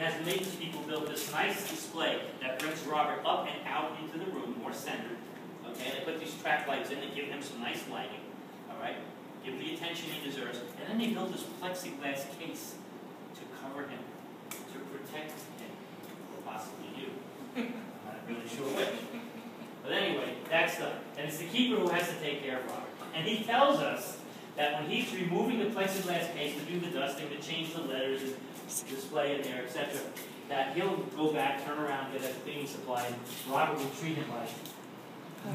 has the maintenance people build this nice display that brings Robert up and out into the room, more centered. Okay, they put these track lights in, they give him some nice lighting. All right, give the attention he deserves, and then they build this plexiglass case to cover him, to protect him, or possibly you. I'm not really sure which. But anyway, that's done. And it's the keeper who has to take care of Robert. And he tells us that when he's removing the plexiglass case to do the dusting, to change the letters and display it there, etc., that he'll go back, turn around, get a cleaning supply, and Robert will treat him like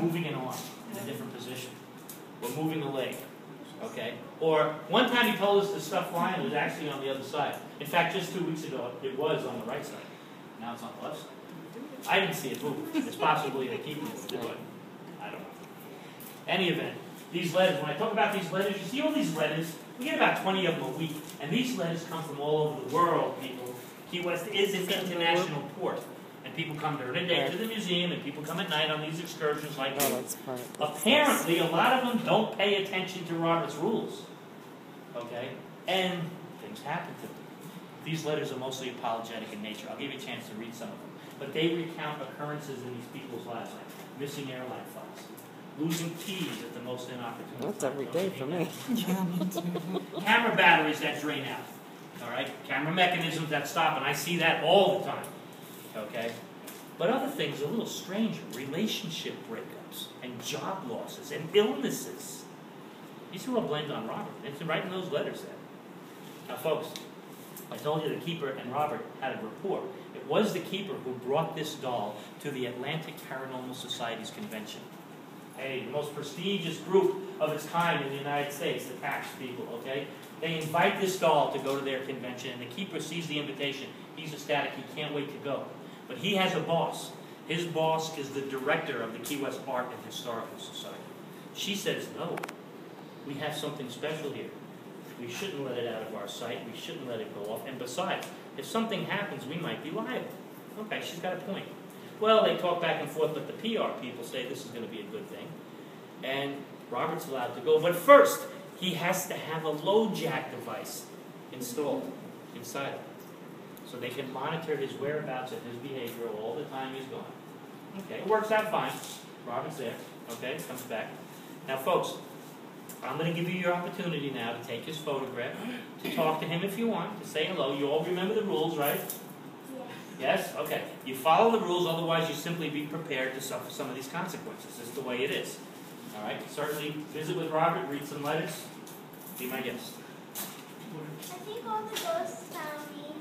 moving an arm in a different position, or moving a leg. Okay? Or one time he told us the stuffed lion was actually on the other side. In fact, just 2 weeks ago, it was on the right side. Now it's on the left side. I didn't see it move. It's possibly the keeper moved it, but I don't know. Any event, these letters, when I talk about these letters, you see all these letters? We get about 20 of them a week. And these letters come from all over the world, people. Key West is an international port. And people come during the day to the museum, and people come at night on these excursions like this. Apparently, a lot of them don't pay attention to Robert's rules. Okay? And things happen to them. These letters are mostly apologetic in nature. I'll give you a chance to read some of them. But they recount occurrences in these people's lives, like missing airline flights, losing keys at the most inopportune time. That's every day for me. Camera batteries that drain out. All right? Camera mechanisms that stop, and I see that all the time. Okay? But other things are a little stranger. Relationship breakups, and job losses, and illnesses. These are all blamed on Robert. It's right in those letters there. Now, folks, I told you the keeper and Robert had a rapport. It was the keeper who brought this doll to the Atlantic Paranormal Society's convention. Hey, the most prestigious group of its kind in the United States, the tax people, okay? They invite this doll to go to their convention, and the keeper sees the invitation. He's ecstatic. He can't wait to go. But he has a boss. His boss is the director of the Key West Art and Historical Society. She says, no, we have something special here. We shouldn't let it out of our sight. We shouldn't let it go off. And besides, if something happens, we might be liable. Okay, she's got a point. Well, they talk back and forth, but the PR people say this is going to be a good thing. And Robert's allowed to go. But first, he has to have a low jack device installed inside him, so they can monitor his whereabouts and his behavior all the time he's gone. Okay, it works out fine. Robert's there. Okay, comes back. Now, folks, I'm going to give you your opportunity now to take his photograph, to talk to him if you want, to say hello. You all remember the rules, right? Yes? Okay. You follow the rules, otherwise you simply be prepared to suffer some of these consequences. This is the way it is. All right? Certainly visit with Robert, read some letters, be my guest. I think all the ghosts found me.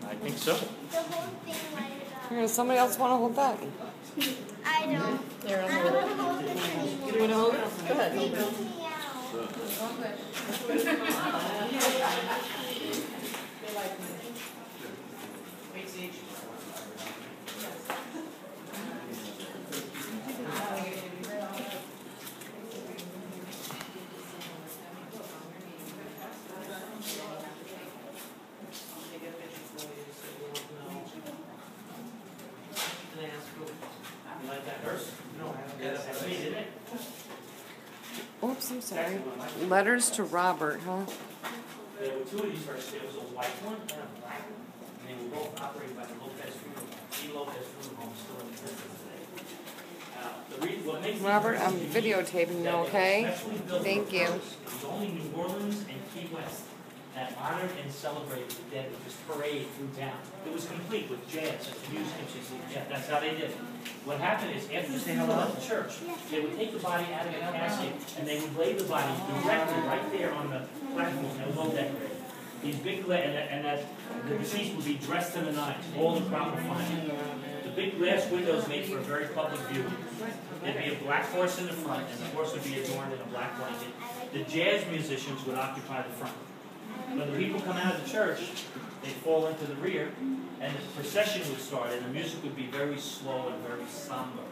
I think so. The whole thing lighted up. Somebody else want to hold that? I don't. I don't want to hold it anymore. You want to hold it? Go ahead. It's freaking me out. You like that verse? No. That's me, didn't it? Oops, I'm sorry. Letters to Robert, huh? There were two of these verses. There was a white one and a black one. And they were both operated by the Lopez Funeral Home. The Lopez Funeral Home is still in existence today. What makes Robert, I'm videotaping you, okay? Thank you. It was only New Orleans and Key West that honored and celebrated the dead with this parade through town. It was complete with jazz and music. Yeah, that's how they did it. What happened is, after they held out the church, they would take the body out of the casket and they would lay the body directly right there on the platform. That was all decorated. These big and that the deceased would be dressed to the nines, all in proper finery. The big glass windows made for a very public view. There'd be a black horse in the front, and the horse would be adorned in a black blanket. The jazz musicians would occupy the front. When the people come out of the church, they'd fall into the rear, and the procession would start, and the music would be very slow and very somber.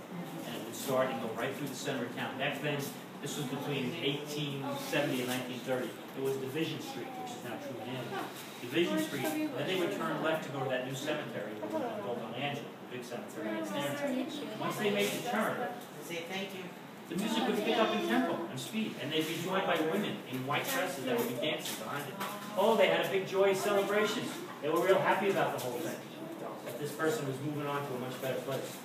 And it would start and go right through the center of town. Back then, this was between 1870 and 1930. It was Division Street, which is now True Inn. Division Street, then they would turn left to go to that new cemetery, built on Angela, the big cemetery. Once they made the turn, Say thank you. the music would pick up in tempo and speed, and they'd be joined by women in white dresses that would be dancing behind it. Oh, they had a big joyous celebration. They were real happy about the whole thing. That this person was moving on to a much better place.